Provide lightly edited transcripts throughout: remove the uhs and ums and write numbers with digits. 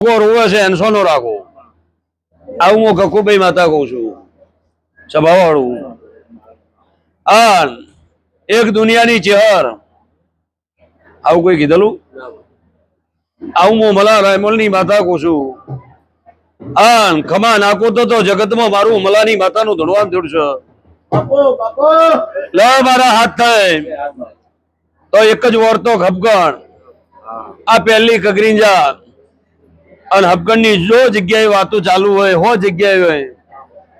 રોવે છે એનસો નો રાખો. આવું હું કકુભાઈ માતા કઉ છું, સભાવાળું. આ એક દુનિયાની ચેહર, આવું કોઈ કીધેલું? આવું હું મલા રાયમલ ની માતા કઉ છું. આ ખમા નાખો તો જગતમાં મારું મલાની માતાનું ધડવાન ધડ છે. લે મારા હાથ થાય તો એક જ વર્તો ખપગણ. આ પહેલી કગરીંજા અને હબગણ ની જો જગ્યાએ વાતો ચાલુ હોય હો જગ્યાએ હોય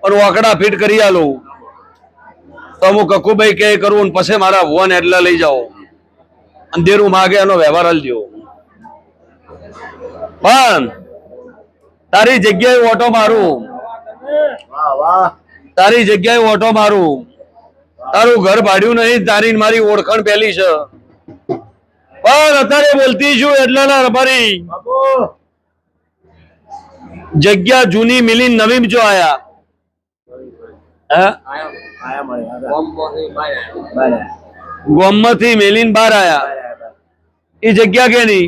અને વાકડા ફીટ કરી આલું તો હું કકુભાઈ કે કરું પછી મારા ભુવન એટલા લઈ જાઓ અંધેરું માગે એનો વ્યવહાર હાલજો. પણ તારી જગ્યાએ ઓટો મારું, તારી જગ્યાએ ઓટો મારું. તારું ઘર ભાડ્યું નહીં, તારી મારી ઓળખાણ પેલી છે. પણ અત્યારે બોલતી છું એટલે ના રબારી જગ્યા જૂની મિલી નવી જો આયા. ગોમમાંથી મેલીન બાર આયા. એ જગ્યા કેની?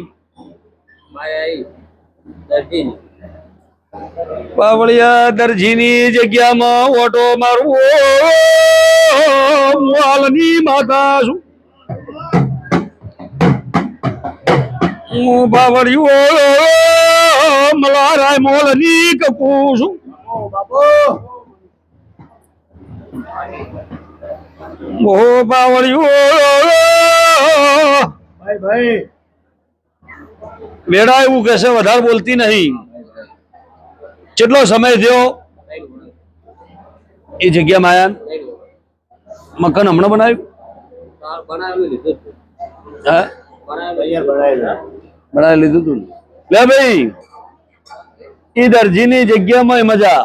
બાવળિયા દરજીની જગ્યામાં ઓટો મારવો. હાલની માતા છું હું, બાવળિયો મલારાય મોલની કપુ છું. ઓ બાવળિયો વેડા એવું કહેશે વધારે બોલતી નહીં. કેટલો સમય થયો એ જગ્યા માયા મકાન હમણાં બનાવ્યું? બનાવી લીધું તું. લે ભાઈ એ દરજીની જગ્યામાં મજા,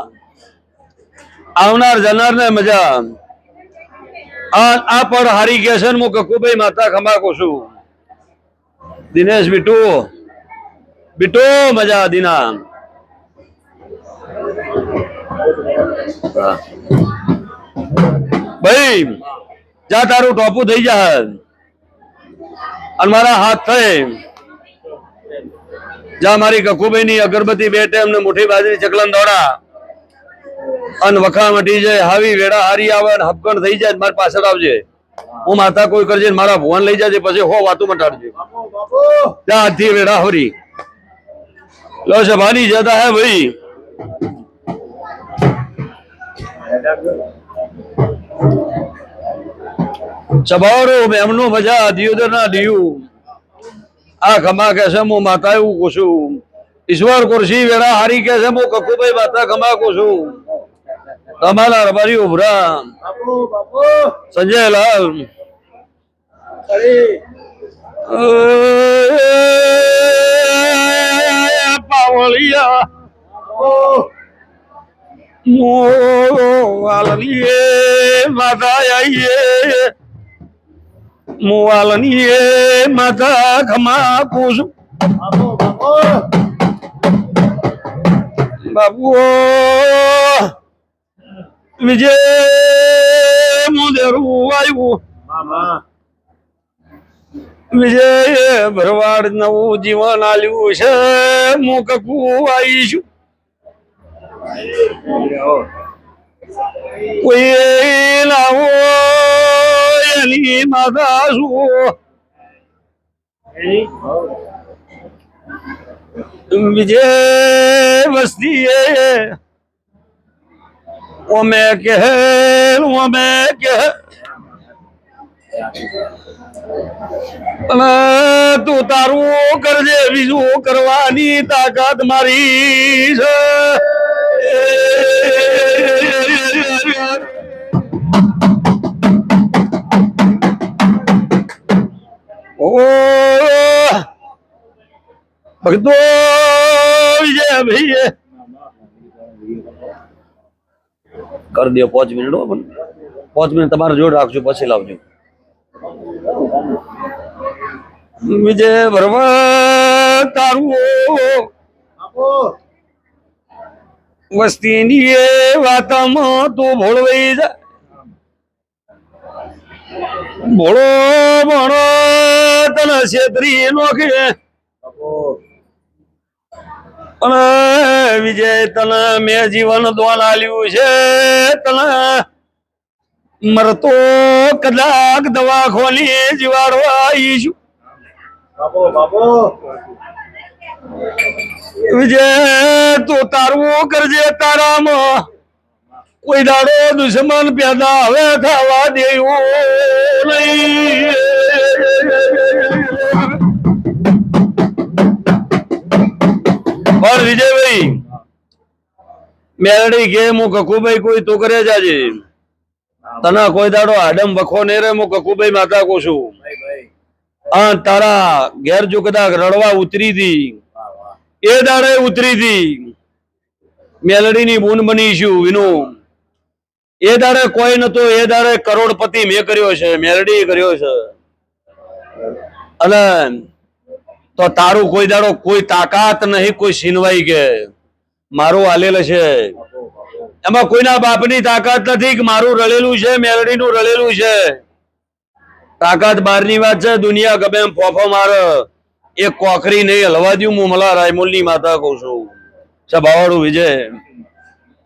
આવનાર જનાર ને મજા. આ પણ હારી કે છે હું કકુભાઈ માતા ખમાકો છું. દિનેશ બીટુ બીટુ મજા દીના. ભાઈ જા તારું ટોપું થઈ જાય અને મારા હાથ થઈ જા. મારી કકુભાઈ ની અગરબત્તી બે ટાઈમ ને મુઠ્ઠી બાજરી ચકલન દોડા અને વખા મટી જાય. હાવી વેડા હારી આવે ને હબકણ થઈ જાય. મારી પાછળ આવજે. હું માતા કોઈ કરજે મારા ભુવન લઈ જાજે પછી હો વાતું મટાડજે. ત્યાં હાથી વેડા હરી લો સભાની જતા હે ભાઈ. સભારો એમનું મજા દિયોદર ના દિયું. આ ખમા કે છે હું માતા એવું કહું છું. ઈશ્વર કુરશી વેરા હારી કે છે હું કકુભાઈ માતા ખમા કહું છું. તમારા રબારી ઉભરા સંજયલાલ પાવળિયા મોવાલનીએ માતા આઈએ. મોવાલનીએ માતા ખમા પૂછું બાબુ વિજય મુદેરું આવ્યું. વિજય ભરવાડ નવું જીવન આલ્યું છે. હું કકુ આવીશું. કોઈ લાવો એની માતા છું. વિજય વસ્તી ઓમે કે તું તારું કરજે બીજું કરવાની તાકાત મારી છે. ઓ ભક્તો વિજય ભાઈ કરી દો 5 મિનિટ. 5 મિનિટ તમારે જોડ રાખજો પછી લાવજો. વિજય ભરવા તારું વસ્તીની એ વાતમાં તું ભોળવાઈ જા. ભોળો ભણો તને છેતરી નોખે અને વિજય તને મેં જીવન દોન આલ્યું છે, તને મરતો કદાચ દવાખોની જીવાડવા આવીશું. વિજય તું તારવું કરજે, તારામાં કોઈ દાડો દુશ્મન પેદા હવે થવા દેવું નહીં. પણ વિજયભાઈ મેલડી કે હું કકુભાઈ કોઈ તો કરે જાજે, તને કોઈ દાડો આડમ વખો ને રે. હું કકુભાઈ માતા કહું છું. તારા ઘેર જો કદાચ રડવા ઉતરી હતી, એ દાડે ઉતરી હતી. મેલડી ની બૂન બનીશું વિનુ. એ દાડે કોઈ નતો, એ દાડે કરોડપતિ મેં કર્યો છે, મેલડી કર્યો છે. અને તો તારું કોઈ દાડો કોઈ તાકાત નહીં, કોઈ છીનવાઈ કે મારું હાલેલ છે. એમાં કોઈના બાપની તાકાત નથી કે મારું રળેલું છે, મેલડીનું રળેલું છે. તાકાત બહારની વાત છે. દુનિયા ગમે એમ ફોફો મારે, એક કોકરી નહીં હલવા દઉં. હું મલા રાયમોલની માતા કહું છું. સભાવાળું વિજય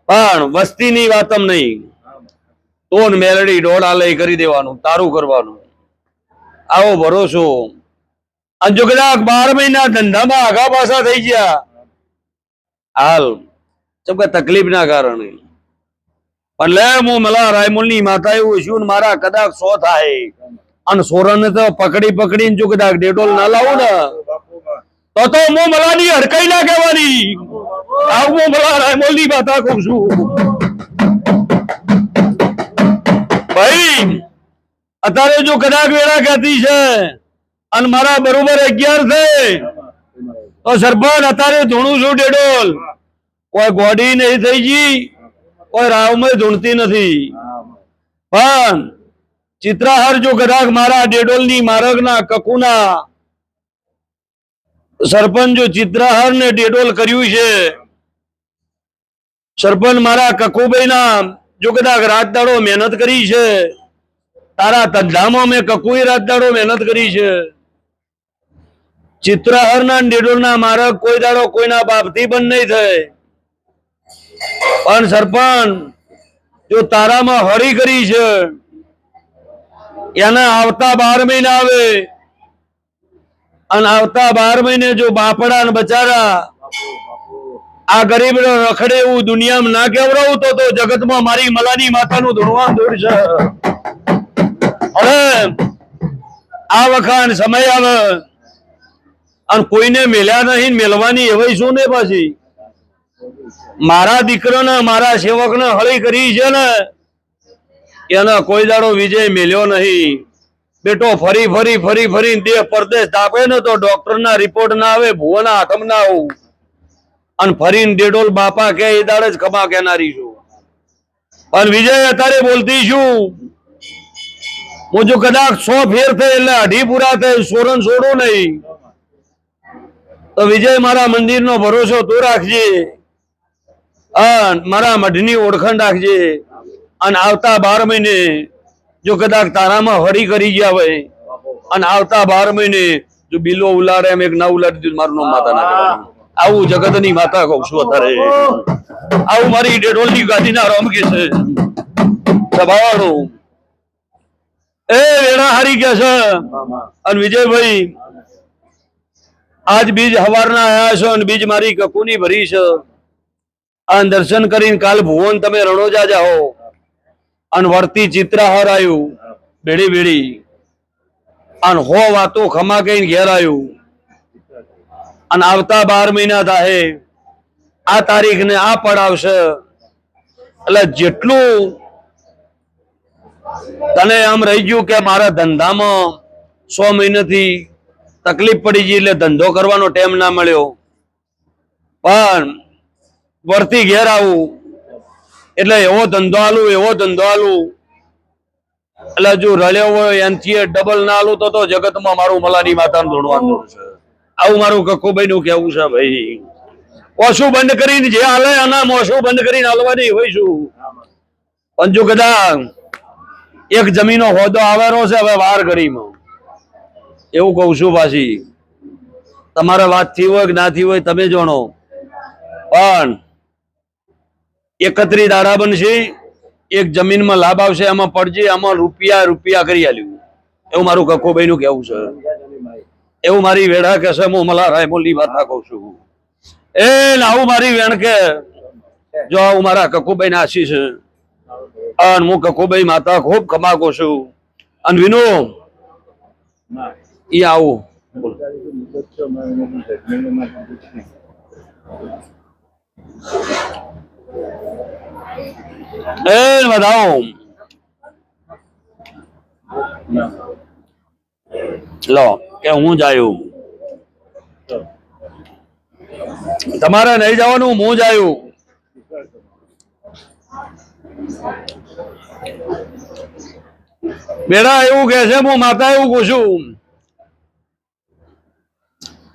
પણ વસ્તીની વાતમ નહીં. તો મેલડી ડોળા લઈ કરી દેવાનું, તારું કરવાનું. આવો ભરોસો. અને જો કદાચ 12 મહિના ધંધામાં આગા પાછા થઈ ગયા હાલ કે તકલીફ ના કારણે, પણ લે હું મલા રાયમોલની માતા એવું છું. મારા કદાચ 100 થાય અને સોરન તો પકડી પકડીને જો કદાચ ડેડોલ ના લાવું ને તો હું મલાની હડકાઈ ના કહેવાની. આવું હું મલા રાયમોલની માતા કહું છું. ભાઈ અત્યારે જો કદાચ વેળા કહેતી છે અને મારા બરોબર 11 છે તો સરપંચ અત્યારે ધૂણું છું ડેડોલ. કોઈ ગોડી નહીં થઈ ગઈ, કોઈ રાવમય ધૂણતી નથી. પણ ચિત્રાહર જો કદાચ મારા ડેડોલની મારગના કકુના સરપંચ જો ચિત્રાહર ને ડેડોલ કર્યું છે. સરપંચ મારા કકુભાઈના જો કદાચ રાત દાડો મહેનત કરી છે. તારા ધંધામાં મેં કકુએ રાત દાડો મહેનત કરી છે. ચિત્રાહરના ડેડોલના મારગ કોઈ દાડો કોઈના બાપથી બંધ નહીં થાય. પણ સરપંચ જો તારામાં હરી કરી છે, એના આવતા 12 મહિના આવે અને આવતા 12 મહિને જો બાપડા ને બચારા આ ગરીબ રખડે એવું દુનિયામાં ના કેવરાવું તો જગતમાં મારી મલાની માતાનું ધૂણવાન દૂર છે. અને આ વખત સમય આવે અને કોઈને મેલ્યા નહીં, મેલવાની એવી શું ને પાછી મારા દીકરાને મારા સેવકને હળી કરી છે ને એને કોઈ દાડો વિજય મેલ્યો નહીં. બેટો ફરી ફરી ફરી ફરી દેહ પરદેશ તાપે ને તો ડોક્ટરના રિપોર્ટ ના આવે, ભુવના હાથમ ના આવું. અને ફરીને ડેડોલ બાપા કે એ દાડે જ ખમા કહેનારી છું. પણ વિજય અત્યારે બોલતી છું. હું જો કદાચ 100 ફેર થાય એટલે 2.5 પૂરા થાય, સોરન છોડું નહીં. તો વિજય મારા મંદિરનો ભરોસો તું રાખજે, મારા મઢની ઓળખાણ રાખજે. અને આવતા 12 મહિને જો કદાચ તારામાં હરી કરી ગયા હોય અને આવતા 12 મહિને જો બિલો ઉલાડે એમ એક ના ઉલાડી દીધું, મારું નામ માતા ના કહેવાનું. આવું જગતની માતા કહું છું અત્યારે. આવું મારી ડેડોલની ગાદીના રમ કે છે. સભાવાળું એ વેણા હારી ગયા છે. અને વિજયભાઈ આજ બીજ હવારના આયા છો અને બીજ મારી કકુની ભરી છે. અને દર્શન કરીને કાલ ભુવન તમે રણોજા જાઓ અને વર્તી ચિત્રાહર આવ્યું બેડી બેડી અને 100 વાતો ખમા કહીને ઘેર આવ્યું. અને આવતા 12 મહિના થાય આ તારીખ ને આ પડાવશે. એટલે જેટલું તને આમ રહી ગયું કે મારા ધંધામાં 100 મહિનાથી તકલીફ પડી ગઈ એટલે ધંધો કરવાનો ટાઈમ ના મળ્યો, પણ વર્તી ઘેર આવું એટલે એવો ધંધો આલું એવો ધંધો આલું. એટલે જો રળ્યો હોય એનાથી ડબલ ના આલું તો જગતમાં મારું મલાની માતાનું ધૂણવાનું છે. આવું મારું કકુભાઈ નું કેવું છે. ભાઈ ઓછું બંધ કરીને જે હાલે એના મોસું બંધ કરીને હાલવાની હોય છું. પણ જો કદાચ એક જમીનો હોદો આવેલો છે હવે વાર કરીમાં એવું કઉ છું. પાછી તમારે વાત થી હોય કે ના થી હોય તમે જાણો. પણ 31 દાડા બનશે, એક જમીનમાં લાભ આવશે, એમાં પડજે, આમાં રૂપિયા રૂપિયા કરી આલ્યું. એવું મારું કક્કોભાઈ નું કેવું છે. એવું મારી વેડા કે છે, હું મલારાય મોલી વાત કહું છું. એ આવું મારી વેણ કે જો આવું મારા કક્કોભાઈ ના આશીષ છે. અને હું કક્કોભાઈ માતા ખૂબ કમાકો છું. અને વિનો ઈ આવું એ બતાવો લો કે હું જાયું, તમારે નહીં જવાનું, હું જાયું. બેડા એવું કે છે, હું માતા એવું કહું છું,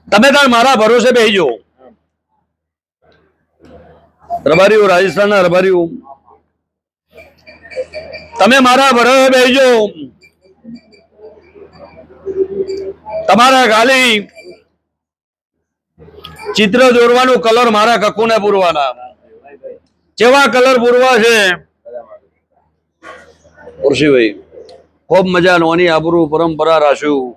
તમે તાર મારા ભરોસે બેસજો. રબારીઓ, રાજસ્થાનના રબારીઓ, તમે મારા ભરોસે બેસજો. તમારા ખાલી ચિત્ર દોરવાનું, કલર મારા કક્કુને પૂરવાના. કેવા કલર પૂરવા છે કુરશીભાઈ? ખૂબ મજા નોની આબરૂ પરંપરા રાખ્યું.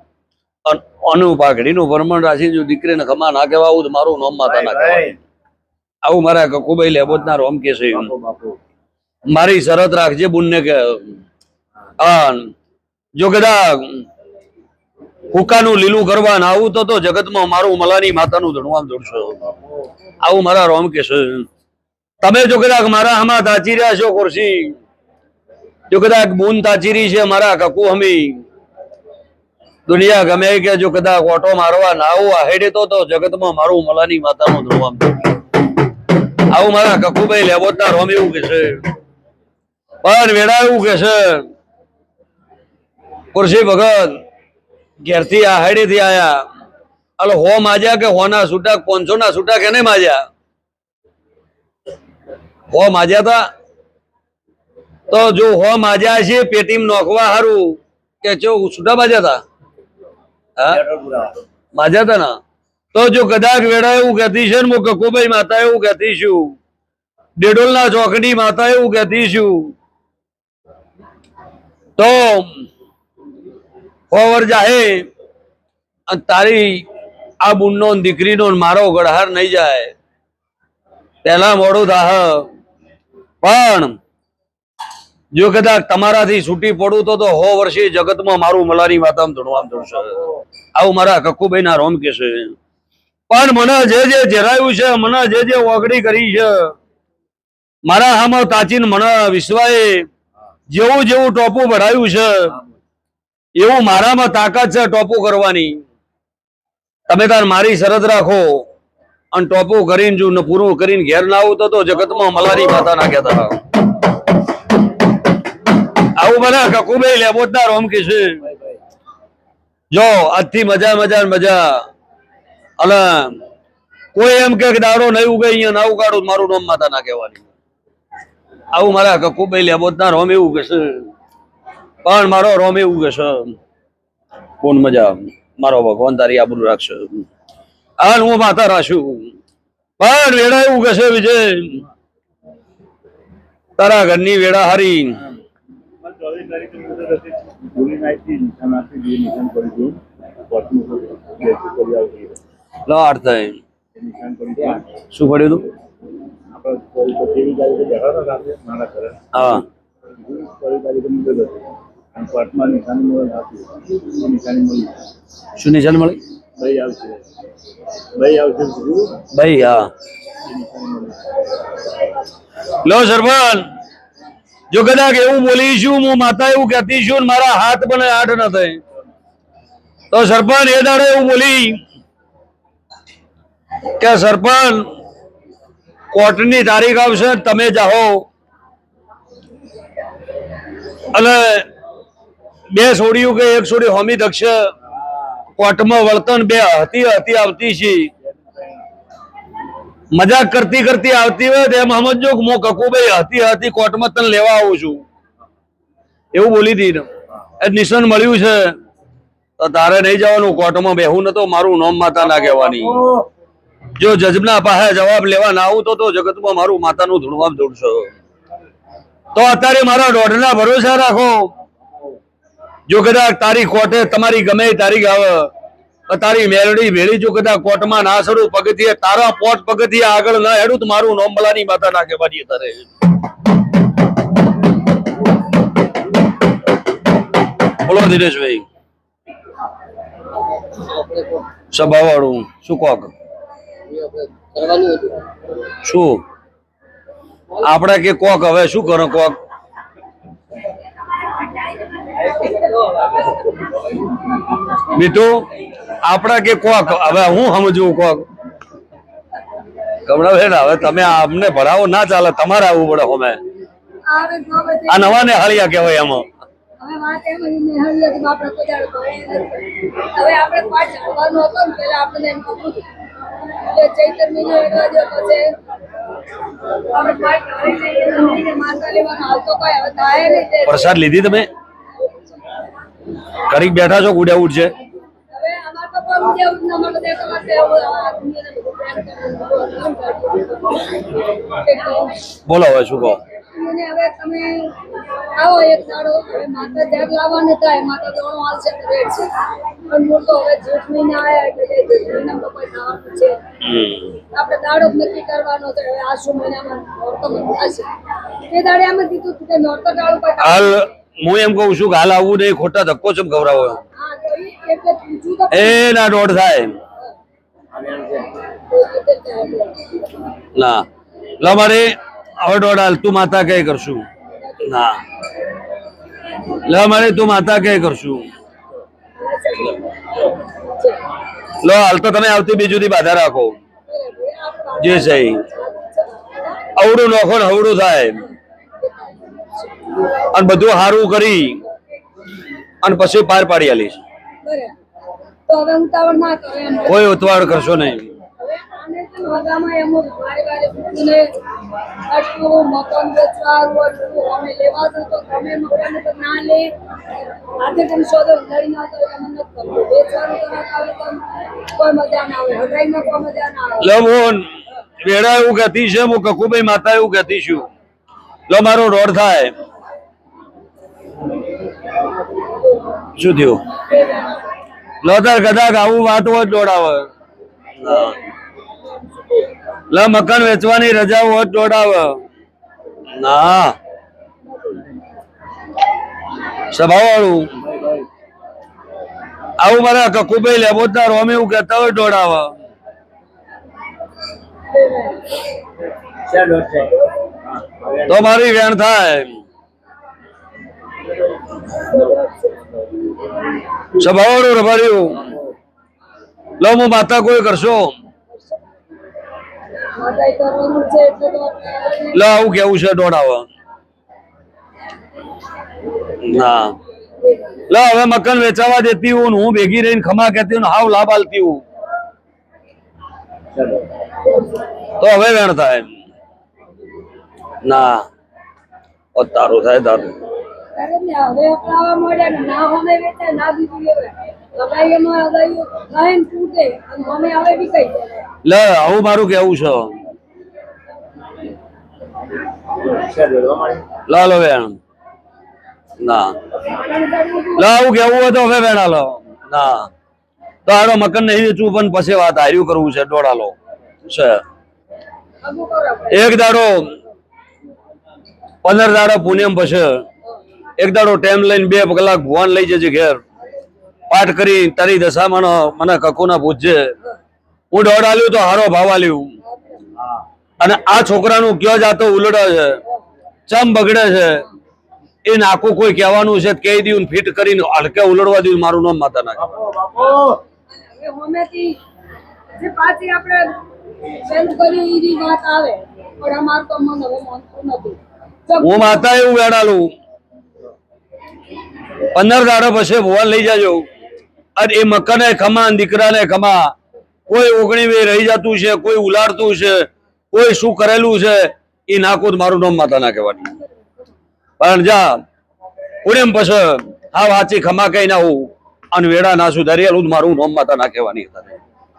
અનુ પાઘડીનું ભરમણ રાખી, જો દીકરીને ખમા ના કહેવા આવું, મારું નામ માતા ના કહેવાય. આવું મારા કક્કુભાઈ લેબોદના રોમ કે છે. મારી શરત રાખજે બુનને કે જો કદાચ હુકાનું લીલું કરવા ના આવું તો જગતમાં મારું મલાની માતાનું ધણવામ જોડશો. આવું મારા રોમ કે છે. તમે જો કદાચ મારા આમાં તાચી રહ્યા છો ખુરશી, જો કદાચ બૂન તાચીરી છે મારા કક્કુ હમી, દુનિયા ગમે કે જો કદાચ ઓટો મારવા ના આવું આ હેડે તો જગતમાં મારું મલાની માતાનું ધણવામ. આવું મારા કક્કુભાઈ લેબોદના રોમ એવું કે છે. પણ વેડા એવું કે છે કુરશી ભગત ઘેરથી આ હેડે થી આયા, અલો હો માજ્યા કે હોના છૂટા 500 ના છૂટા કે નહીં માજ્યા? હો માજ્યા તા તો જો હો માજ્યા છે પેટીમાં નોખવા હારું કે જો છૂટા માજ્યા તા? હા માજ્યા તા ના? તો જો કદાચ વેડા એવું કહેતી છે ને, હું કક્કુભાઈ માતા એવું કહેતી છું, ડેડોલના ચોકડી માતા એવું કહેતી છું, તો હોવર જાહે તારી આ બુનનો દીકરીનો મારો ગળહાર નહીં જાય, પેલા મોડું થાહ. પણ જો કદાચ તમારાથી છૂટી પડું તો 100 વર્ષે જગતમાં મારું મલાની માતામાં ધણવામ ધણશે. આવું મારા કક્કુભાઈ ના રોમ કે છે. પણ મને જે જે જરાયું છે, મને જે ઓગળી કરી છે, મારા હામાં તાચીને મને વિશ્વાએ જેવું જેવું ટોપું ભરાયું છે એવું મારામાં તાકાત છે ટોપું કરવાની. તમે તાર મારી શરત રાખો અને ટોપું કરીને જો પૂરું કરીને ઘેર ના આવું તો જગતમાં મલાની માતા ના કહેતા. આવું મને કક્કુભાઈ લેબોદના રોમ કે છે. જો આજથી મજા મજા મજા. અને કોઈ એમ કે દાડો નહીં ઉગે અહીંયા ના ઉગાડું, મારું નામ માતા ના કહેવાની. આવું મારા કક્કુભાઈ લેબોદના રોમ એવું કે છે. પણ મારો રોમ એવું કે છે કોણ મજા, મારો ભગવાન તારી આબરૂ રાખશે. હાલ હું માતા રાખશું. પણ વેડા એવું કે છે વિજય, તારા ઘરની વેડા હારી. 8 થાય શું પડ્યું તું? હા શું નિશાન મળી? ભાઈ હા લો સરપંચ, જો કદાચ એવું બોલીશું, હું માતા એવું કહેતી છું, મારા હાથ બને 8 ના થાય તો સરપંચ એ દાડે એવું બોલી કે સરપંચ કોર્ટની તારીખ આવશે, તમે જાઓ અને 2 છોડ્યું કે 1 છોડી હોમી દક્ષ કોર્ટમાં વર્તન 2 હતી આવતી છે. મજાક કરતી કરતી આવતી હોય તો એમ સમજો કે હું કક્કુભાઈ હતી કોર્ટમાં તને લેવા આવું છું, એવું બોલી હતી. નિશાન મળ્યું છે તો તારે નહીં જવાનું કોર્ટમાં બેહું નતો, મારું નામ માતા ના કહેવાની. જો જજના પાસે જવાબ લેવા ના આવું તો જગતમાં મારું માતાનું ધૂણવામ ધૂણશો. તો અત્યારે મારા દોઢના ભરોસા રાખો. જો કદાચ તારી કોર્ટે તમારી ગમે એ તારીખ આવે, તારી મેલડી ભેળી જો કદાચ કોર્ટમાં ના સડું, પગથિયે તારા પોટ પગથિયે આગળ ના હેડું તો મારું નોમ બલાની માતા ના કહેવાની તારે. બોલો દિનેશભાઈ, સભા વાળું શું કોક શું આપણે કે કોક હવે શું કરો કોક બીટુ આપણા કે કોક હવે હું સમજવું કોક કમળાબેન હવે તમે અમને ભણાવો ના ચાલે, તમારે આવવું પડે. અમે આ નવા ને હાળિયા કહેવાય એમાં. પ્રસાદ લીધી તમે કરી બેઠા છો? ગુડ્યા ઉઠ છે બોલો હવે શું કહો? હવે તમે આવો એક દાડો માતા જાગ લાવવાનું થાય, માતા દોણો હાલશે તો રેડ છે, પણ હું તો હવે જેઠ મહિના આવ્યા એટલે જેઠ મહિનામાં કોઈ થવાનું છે આપણે દાડો જ નક્કી કરવાનો છે. હવે આસુ મહિનામાં નોરતો થશે એ દાડે અમે કીધું કે નોરતો ટાળું કોઈ હાલ હું એમ કહું છું કે હાલ આવવું નહીં, ખોટા ધક્કો ચમ ખવડાવો એટલે પૂછું તો એ ના દોઢ થાય ના લો મારે હવે દોઢ હાલ તું માતા કઈ કરશું ના લો મારે તું માતા કઈ કરશું લો હાલ તો તમે આવતી બીજું થી બાધા રાખો જે સહી અવડું નોખો ને હવડું થાય અને બધું સારું કરી અને પછી પાર પાડી આલીશ. તો હવે ઉતાવળ ના કરો એમ. કોઈ ઉતાવળ કરશો નહીં. હવે આને તો નગામાં એમ વારે વારે પૂછીને આટલું મકાન વેચવાનું આટલું અમે લેવા દો તો તમે મકાન તો ના લે આજે તમે શોધો લડી ના તો તમે નથી કરવું વેચવાનું તો ના આવે તો કોઈ મજા ના આવે હટાઈમાં કોઈ મજા ના આવે. લો મોહન વેડા એવું કહેતી છે, હું કકુભાઈ માતા એવું કહેતી છું. લો મારો રોડ થાય શું થયું? લો તાર કદાચ આવું વાત હોત દોડાવે લો મકાન વેચવાની રજા હોત દોડાવે ના સભા વાળું આવું મારા કકુભાઈ લેબોતના રોમ એવું કહેતા હોય દોડાવે. તો મારી વેણ થાય સભાવાળું રભાર્યું લો હું માતા કોઈ કરશો મજાઈ કરવાનું છે એટલે તો લો આવું કેવું છે દોડાવા ના લો હવે મકાન વેચાવા દેતી હું હું ભેગી રહીને ખમા કહેતી હું હાવ લાભ આલતી હું તો હવે વેણ થાય ના તારું થાય તારું અરે ને હવે અપનાવવા મળ્યા ને ના અમે વેચે ના બીજું લેવે લગાઈ એમાં લગાઈ થાય ને તૂટે અને અમે હવે બી કઈ લે આવું મારું કેવું છે લાલો વેણ ના લો આવું કેવું હોય તો હવે વેણા લો ના તો આડો મકાન નહીં વેચવું પણ પછી વાત હાર્યું કરવું છે દોડાલો છે એક દાડો 15 દાડો પુણ્યમ પછી એક દાડો ટાઈમ લઈને 2 કલાક ભુવાન લઈ જજે ઘેર પાઠ કરી તારી દશામાં મને કકુના પૂછજે હું દોડ આલ્યું તો હારો ભાવ આલ્યું અને આ છોકરાનું કયો જાતો ઉલડે છે ચમ બગડે છે એ નાખું કોઈ કહેવાનું છે કહી દઉં ફિટ કરીને હલકે ઉલડવા દઉં મારું નામ માતા નાખે હવે હોમેથી જે પાછી આપણે પેલું કર્યું ઈ વાત આવે પણ અમાર તો મન હવે માનતું નથી. હું માતા એવું વેડાલું 15 દાડો પછી ભુવાન લઈ જાજો અને એ મકાને ખમા દીકરાને ખમા કોઈ ઓગણી વે રહી જતું છે કોઈ ઉલાડતું છે કોઈ શું કરેલું છે એ નાખું મારું નામ માતા ના કહેવાની પણ જા પુણ્યમ પછી હા વાંચી ખમા કઈ ના હું અને વેડા ના સુધારી આલું મારું નામ માતા ના કહેવાની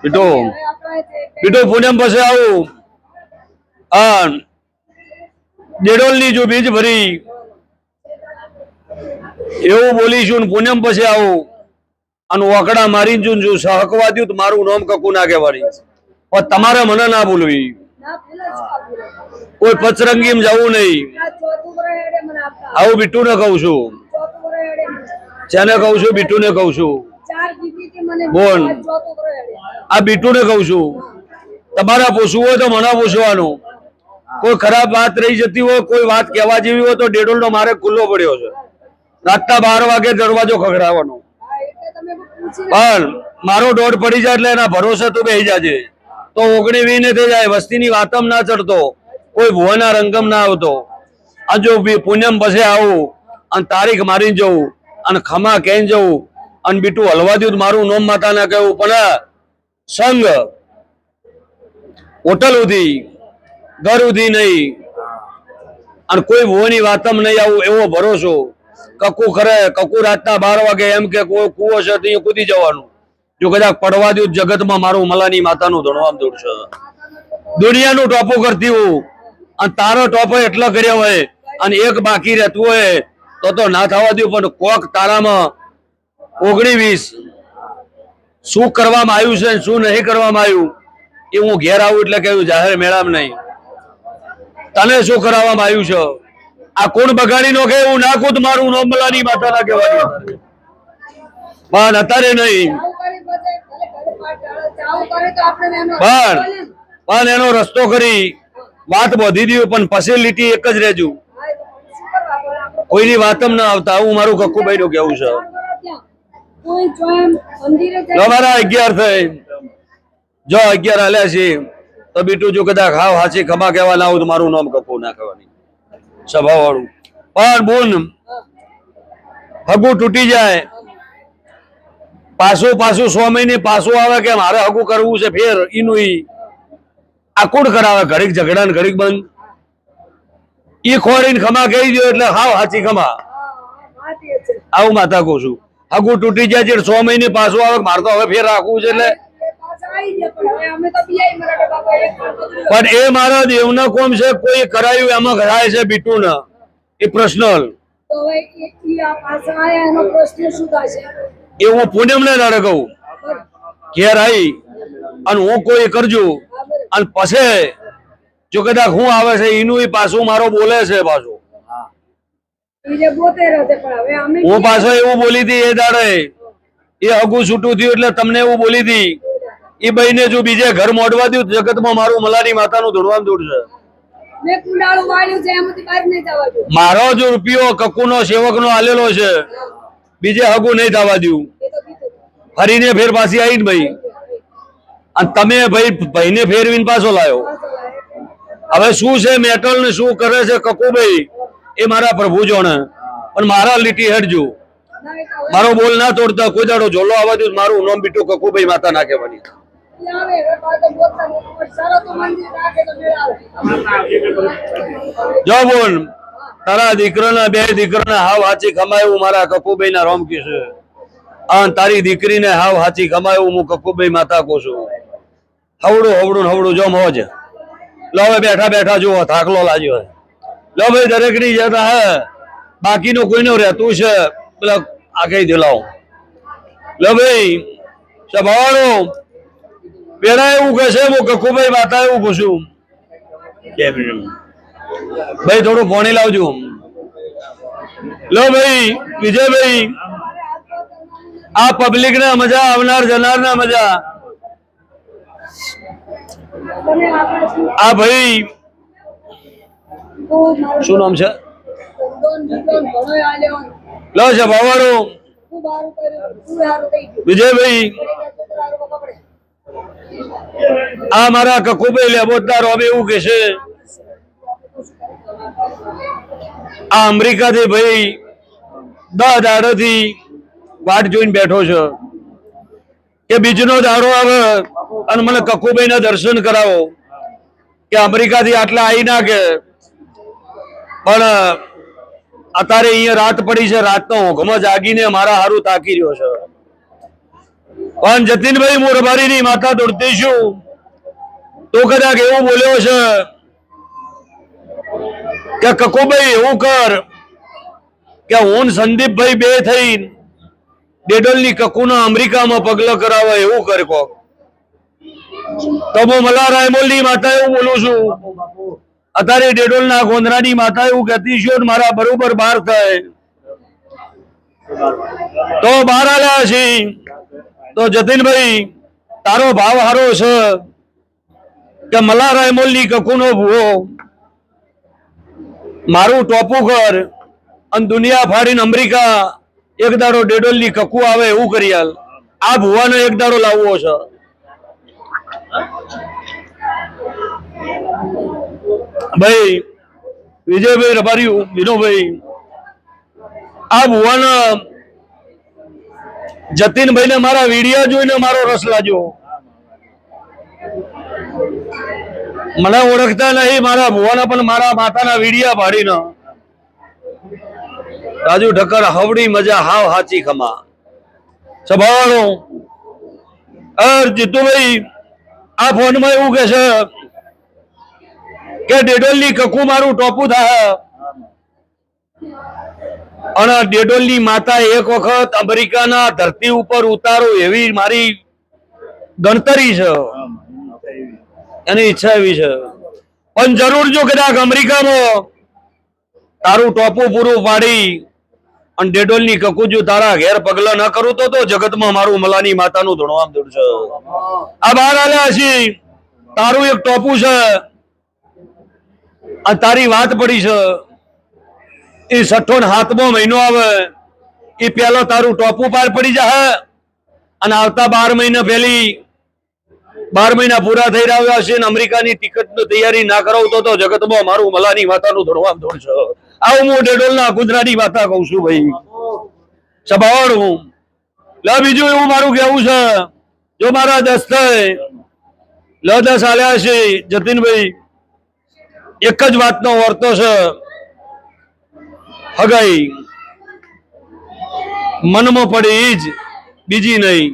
બીટો હવે આપણે બીટો પૂનમ પછી આવું આ દેડોલની જો બીજ ભરી એવું બોલીશું ને પૂનમ પછી આવું અને વાકડા મારી જો સહકવા દ્યું તો મારું નામ કકુ ના કહેવાની પણ તમારે મને ના બોલવી ના ભૂલે જ કાપી કોઈ પચરંગીમ જવું નહીં આ ચોથું વરસ હેડે મને આપતા આવું બીટુ ને કહું છું ચોથું વરસ હેડે મને. જેને કહું છું બીટુ ને કહું છું ચાર દીધી હતી મને બોલ. આ ચોથું વરસ હેડે આ બીટુ ને કહું છું તમારે પૂછવું હોય તો મને પૂછવાનું કોઈ ખરાબ વાત રહી જતી હોય કોઈ વાત કહેવા જેવી હોય તો ડેડોલ નો મારે ખુલ્લો પડ્યો છે રાતના 12 વાગે દરવાજો ખખડાવવાનો હા એટલે તમે પૂછી પણ મારો દોઢ પડી જાય એટલે એના ભરોસે તું બેસી જાજે તો 19-20 થઈ જાય વસ્તીની વાતમ ના ચડતો કોઈ ભુવાના રંગમ ના આવતો આ જો પૂનમ પછી આવું અને તારીખ મારી જવું અને ખમા કહીને જવું અને બીટું હલવા દઉં મારું નોમ માતા ના કહેવું પણ સંગ હોટલ ઉધી ઘર ઉધી નહીં અને કોઈ ભુવાની વાતમ નહીં આવું એવો ભરોસો કકુ ખરે કકુ રાતના 12 વાગે એમ કે કોઈ કુવો છે ત્યાં કૂદી જવાનું જો કદાચ પડવા દઉં જગતમાં મારું મલાની માતાનું ધણવામ દોડશે દુનિયાનું ટોપો કરતી હું અને તારો ટોપો એટલો કર્યો હોય અને એક બાકી રહેતું હોય તો ના થવા દઉં પણ કોક તારામાં 19-20 શું કરવામાં આવ્યું છે શું નહીં કરવામાં આવ્યું એ હું ઘેર આવું એટલે કહ્યું જાહેર મેળામાં નહીં તને શું કરાવવામાં આવ્યું છે આ કોણ બગાડી નો કે એવું નાખું તો મારું નોમલાની માતા ના કહેવાની પણ અત્યારે નહીં ચાવું કરી બધે ભલે ઘરે પાટ ચાવું કરે તો આપણે એનો પણ એનો રસ્તો કરી વાત વધી દીધું પણ પછી લીટી એક જ રહેજો હા, એ તો શું કરવા પડે આપણે કોઈની વાતમ ના આવતા આવું મારું કક્કુભાઈ નું કેવું છે ચાર વરસ ત્યાં કોઈ જોએમ મંદિરે જો જાય મારા 11 થઈ જો 11 હાલ્યા છે તો બીટું જો કદાચ હાવ હાચી ખમા કહેવા ના આવું તો મારું નામ કક્કુ ના કહેવાની સભા વાળું પણ બોન હગું તૂટી જાય પાછું 6 મહિને પાછું આવે કે મારે હગું કરવું છે ફેર ઈનું ઈ આ કોણ કરાવે ઘડીક ઝઘડા ને ઘડીક બંધ ઈ ખોરીને ખમા કહી દો એટલે હાવ હાચી ખમા હા, વાત એ છે આવું માતા કહું છું હગું તૂટી જાય છે 6 મહિને પાછું આવે મારે તો હવે ફેર રાખવું છે એટલે એ પાછા આવી ગયા પણ હવે અમે તો બીઆઈ મરાઠા બાપા એક વાર તો જોયું. પણ એ મારા દેવના કોમ છે કોઈ કરાયું એમાં કરાય છે બીટુ ને એ પર્સનલ તો હવે ઈ આ પાછા આયા એનો પ્રશ્ન શું થશે એ હું પૂનમ ને દાડે કહું બરાબર. ઘેર આવી અને હું કોઈ કરજો હા, બરાબર. અને પછી જો કદાચ હું આવે છે એનું ઈ પાછું મારો બોલે છે પાછું ઈ જે 72 હશે પણ હવે અમે હું પાછો એવું બોલી હતી એ દાડે એ હગું છૂટું થયું એટલે તમને એવું બોલી હતી એ બઈને જો બીજે ઘર મોડવા દઉં જગતમાં મારું મલાની માતાનું ધોળવામ દૂર છે મેં કુંડાળું વાળ્યું છે એમાંથી બહાર નહીં જવા દઉં. મારો જો રૂપિયો કકુનો સેવકનો આલેલો છે બીજે હગું નહીં થવા દઉં એ તો કીધું. ફરીને ફેર પાછી આવીને ભાઈ અને તમે ભાઈ ભાઈને ફેરવીને પાછો લાયો હવે શું છે મેટલ ને શું કરે છે કકુભાઈ એ મારા પ્રભુ જોણે પણ મારા લીટી હેડજો ના, એ તો હવે મારો બોલ ના તોડતા કોઈ દાડો ઝોલો આવવા દઉં મારું નામ બીટું કકુભાઈ માતા ના કહેવાની ઈ આવે હવે પાછો બોલતા નહીં. પણ સારો તો મંદિર રાખે તો મેળ આવે. જો બોલ તારા દીકરાના બે દીકરાના હાવ હાચી કમાયું મારા કકુભાઈ ના રોમ છે અને તારી દીકરીને હાવ હાચી કમાયું હું કકુભાઈ માતા કહું છું હવડું હવડું હવડું જો મોજ લો હવે બેઠા બેઠા જુઓ થાકલો લાગ્યો લો ભાઈ દરેક ની જતા હે બાકીનું કોઈનું રહેતું છે પેલા આ કઈ દિલાવ લો ભાઈ સભાવાળો પેલા એવું કહે છે હું કકુભાઈ માતા એવું પૂછું ભાઈ થોડું પાણી લાવજો લો ભાઈ વિજયભાઈ આ પબ્લિક ને મજા આવનાર જનાર ના મજા તમે આપણે શું આ ભાઈ બહુ મારું શું નામ છે ધંધોન બીધોન ઘણોય આલ્યો. લો છે ભાવાડો ખૂબ સારું કર્યું. ખૂબ સારું થઈ ગયું. વિજયભાઈ છોકરા હારું પકડે. આ મારા કકુભાઈ લેબોતદાર હવે એવું કે છે આ અમેરિકાથી ભાઈ 10 દાડાથી વાટ જોઈને બેઠો છે કે બીજનો દાડો આવે અને મને કકુભાઈ ના દર્શન કરાવો કે અમેરિકાથી આટલા આવી ના કે પણ અત્યારે અહીંયા રાત પડી છે રાતનો ઊંઘમાં જાગીને મારા હારું તાકી રહ્યો છે પણ જતીનભાઈ હું રબારીની માતા દોડતી છું તો કદાચ એવું બોલ્યો છે કે કકુભાઈ એવું કર કે હું ને સંદીપભાઈ બે થઈ ડેડોલની કકુના અમેરિકામાં પગલો કરાવે એવું કર કો. તો હું મલ્હાર રાયમોલની માતા એવું બોલું છું, અત્યારે ડેડોલના ગોંધરાની માતા એવું કહેતી છે મારા બરોબર 12 થાય તો 12 આલ્યા છે. તો જતીનભાઈ તારો ભાવ હારો છે કે મલ્હાર રાયમોલની કકુનો ભૂવો મારું ટોપું કર અને દુનિયા ફાડીને અમેરિકા એક દાડો ડેડોલની કકુ આવે એવું કરી હાલ. આ ભૂવાનો એક દાડો લાવવો છે. ભાઈ વિજયભાઈ રબારી વિનોભાઈ આ ભુવાના જતીનભાઈ ને મારા વિડિયા જોઈને મારો રસ લાગ્યો. મને ઓળખતા નહીં મારા ભુવાના પણ મારા માતાના વિડિયા ભાડીને રાજુ ઠક્કર હવડી મજા હાવ હાચી ખમા સભાવાળો જીતુભાઈ આ ફોનમાં એવું કે છે કે ડેડોલની કકુ મારું ટોપું થાય અને ડેડોલની માતા એક વખત અમેરિકાના ધરતી ઉપર ઉતારો એવી મારી ગણતરી છે, એની ઈચ્છા એવી છે. પણ જરૂર જો કદાચ અમેરિકામાં તારું ટોપું પૂરું પાડી અને ડેડોલની કકુ જો તારા ઘેર પગલા ન કરું તો જગતમાં મારું મલાની માતાનું ધણવામ દૂર છે. આ બહાર આલ્યા છે તારું એક ટોપું છે આ તારી વાત પડી છે એ 6 ને 7મો મહિનો આવે એ પેલો તારું ટોપું પાર પડી જાય અને આવતા 12 મહિના પહેલી 12 મહિના પૂરા થઈ રહ્યા છે ને અમેરિકાની ટિકિટની તૈયારી ના કરાવતો તો જગતમાં મારું મલાની માતાનું ધોળવામ ધોળ છે. આવું હું ડેડોલના ગુજરાતી માતા કહું છું ભાઈ સભાવાળું. લે બીજું એવું મારું કહેવું છે જો મારા 10 થાય લ 10 આલ્યા છે જતીનભાઈ એક જ વાતનો વર્તો છે હગાઈ મનમાં પડી જ બીજી નહીં.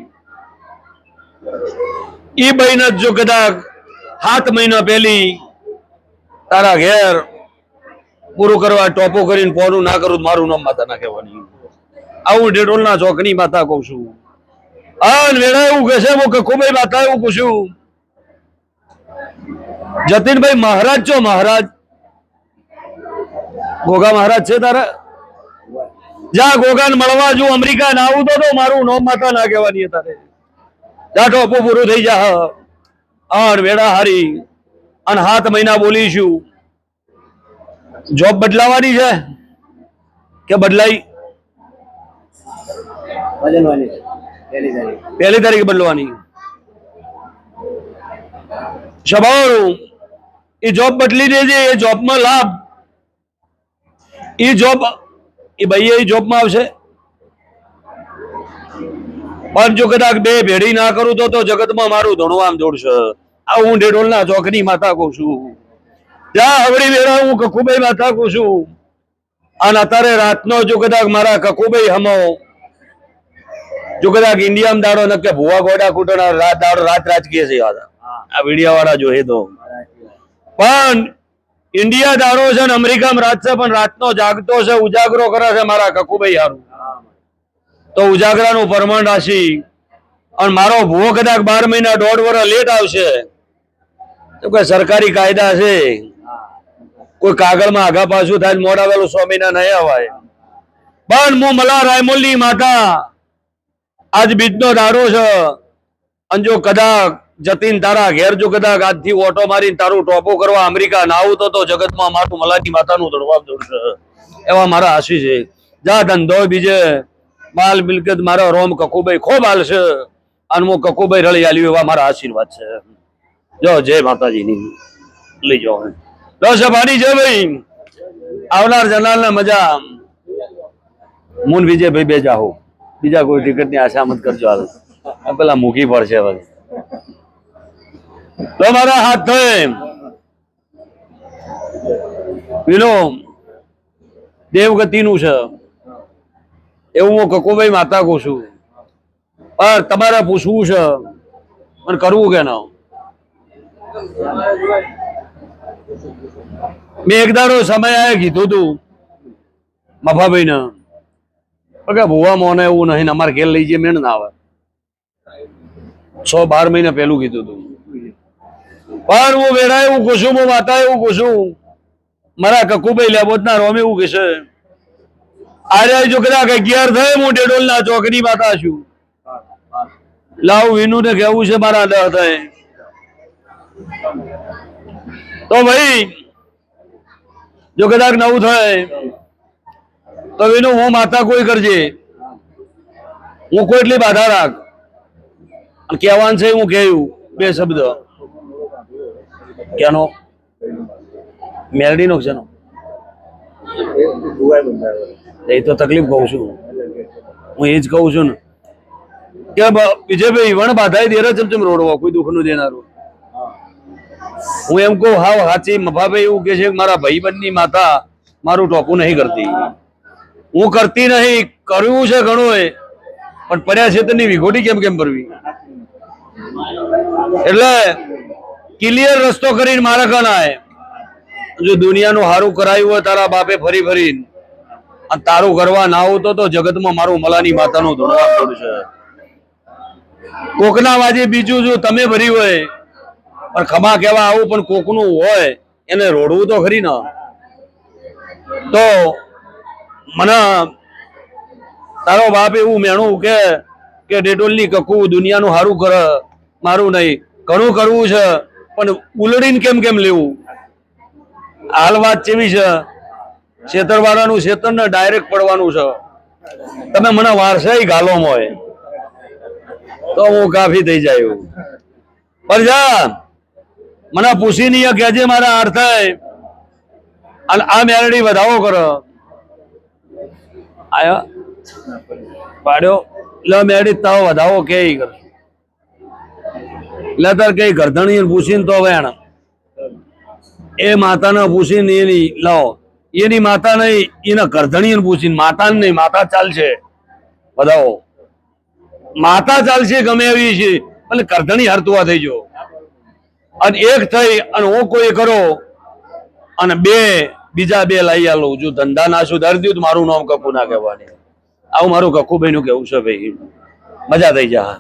એ બહેન જો કદાચ 7 મહિના પહેલી તારા ઘેર પૂરું કરવા ટોપો કરીને પોરું ના કરું મારું નામ માતા ના કહેવાની. આવું ડેડોલના ચોકની માતા કહું છું. અને વેળા એવું કહે છે હું કકુભાઈ માતા એવું પૂછ્યું જતીનભાઈ મહારાજ છો મહારાજ ગોગા મહારાજ છે તારા જા ગોગાને મળવા જો અમેરિકા ના આવું તો મારું નામ માતા ના કહેવાની તારે જા ટોપો પૂરું થઈ જા. અને વેળા હારી અને 7 મહિના બોલીશું. જોબ બદલાવાની છે કે બદલાઈ? પહેલી તારીખે બદલવાની. સભાવાળું એ જોબ બદલી દેજે. એ જોબમાં લાભ એ જોબ એ ભાઈ એ જોબમાં આવશે. પણ જો કદાચ બે ભેડી ના કરું તો જગતમાં મારું ધણવામ દોડશે. આ હું ડેડોલના ચોકની માતા કહું છું. ત્યાં હવડી વેળા હું કકુભાઈ માતા કહું છું. અને અત્યારે રાતનો જો કદાચ મારા કકુભાઈ હમો જો કદાચ ઇન્ડિયામાં દાડો નક્કે ભુવા ગોડા કુટના દાડો રાત રાજકીય છે આ વિડિયા વાળા જોઈએ તો. પણ ઇન્ડિયા દાડો છે ને અમેરિકામાં રાત છે પણ રાતનો જાગતો છે ઉજાગરો કરે છે મારા કકુભાઈ હારું. તો ઉજાગરાનું પરમાણ રાશિ અને મારો ભૂવો કદાચ 12 મહિના 1.5 વર્ષ લેટ આવશે તો કોઈ સરકારી કાયદા છે કોઈ કાગળમાં આગા પાછું થાય મોડા વેલું 100 મહિના નહીં અવાય. પણ હું મલ્હાર રાયમોલની માતા આજ બીજનો દાડો છે અને જો કદાચ જતીન તારા ઘેર જો કદાચ આજથી ઓટો મારીને તારું ટોપો કરવા અમેરિકા ના આવું તો જગતમાં મારું મલ્હારની માતાનું ધડવાબ દોડશે એવા મારા આશી છે. જા ધંધો બીજે માલ મિલકત મારા રોમ કકુભાઈ ખૂબ હાલશે અને હું કકુભાઈ રળી આલ્યું એવા મારા આશીર્વાદ છે. જો જય માતાજીની લઈ જાઓ લો સભાની છે ભાઈ આવનાર જનાર મજા. મુન વિજયભાઈ બે જાઓ બીજા કોઈ ટિકિટ ની આશા મત કરજો. હાલ પેલા મૂકી પડશે હવે તો મારા હાથ થાય વિનો દેવગતિ નું છે એવું હું કકુભાઈ માતા કહું છું. પણ તમારે પૂછવું છે પણ કરવું કે ના? મેં એક દાડો સમય આવે કીધું તું મફાભાઈ ને કે ભુવા મોને એવું નહીં, અમારે ઘેર લઈ જઈએ મેળ ના આવે. 6-12 મહિના પહેલું કીધું તું. પણ હું વેડા એવું પૂછું, હું માતા એવું પૂછું, મારા કકુભાઈ લેબોદના રોમ એવું કહેશે આર્ય જો કદાચ 11 થાય હું ડેડોલ ના ચોકડી માતા છું. લાવ વિનુ ને કેવું છે મારા 10 થાય તો ભાઈ જો કદાચ 9 થાય તો વિનુ હું માતા કોઈ કરજે, હું કોઈ એટલી બાધા રાખ. કહેવાનું છે હું કહ્યું 2 શબ્દ. ક્યાંનો? મેરડીનો છે. એ તો તકલીફ કહું છું, હું એ જ કહું છું ને કે વિજયભાઈ વણ બાધાઈ દેરા ચમચમ રોડવા કોઈ દુઃખ નું દેનારું. હું એમ કહું હાવ હાચી મફાભાઈ એવું કે છે કે મારા ભાઈબંધની માતા મારું ટોપું નહીં કરતી. હું કરતી નહીં, કર્યું છે ઘણું એ, પણ પડ્યા છે તેની વિઘોટી કેમ કેમ ભરવી? એટલે ક્લિયર રસ્તો કરીને મારા કણાય જો દુનિયાનું સારું કરાયું હોય તારા બાપે ફરી ફરીને અને તારું કરવા ના આવતો તો જગતમાં મારું મલાની માતાનું ધૂણવા પડશે. કોકના વાજે બીજું જો તમે ભરી હોય પણ ખમા કેવા આવું પણ કોકનું હોય એને રોડવું તો ખરી ને. તો મને તારો બાપ એવું મેણું કે ડેટોલની કકુ દુનિયાનું સારું કરે, મારું નહીં. ઘણું કરવું છે પણ ઉલડીને કેમ કેમ લેવું? હાલ વાત કેવી છે, છેતરવાળાનું છેતર ને ડાયરેક્ટ પડવાનું છે. તમે મને વારસાઈ ગાલો હોય તો હું કાફી થઈ જાય. પણ જા મને પૂછી નહીં કહેજે મારા હાર થાય અને આ મેરડી વધાવો કરો આયા પાડ્યો લે મેરડી તાવ વધાવો કે કર લે તાર કઈ ગરધણી પૂછીને તો હવે એ માતાને પૂછીને એની લાવો, એની માતા નહીં એના ગરધણી પૂછીને, માતા નહીં, માતા ચાલશે બધાઓ, માતા ચાલશે ગમે એવી છે એટલે ગરધણી હરતુવા થઈ જો અને એક થઈ અને હું કોઈ કરો અને બીજા 2 લઈ આલું. જો ધંધા ના સુધારી દઉં તો મારું નામ કકુ ના કહેવાની. આવું મારું કકુભાઈ નું કેવું છે ભાઈ. મજા થઈ જા.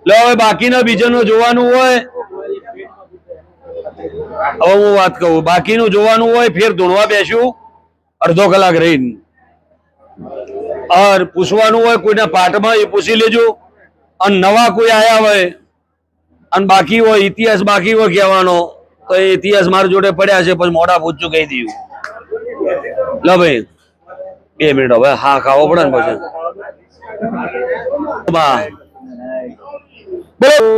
લે હવે બાકીના બીજાનું જોવાનું હોય, હવે હું વાત કહું, બાકીનું જોવાનું હોય ફેર ધૂણવા બેસ્યું અડધો કલાક રહીને, और પૂછવાનું હોય કોઈના પાઠમાં એ પૂછી લેજો. અને નવા કોઈ આયા હોય અને બાકી હોય ઇતિહાસ બાકી હોય કહેવાનો તો એ ઇતિહાસ મારી જોડે પડ્યા છે, પછી મોઢા પૂછું કહી દઉં. લો ભાઈ 2 મિનિટ હવે હા ખાવો પડે ને પછી. બોલો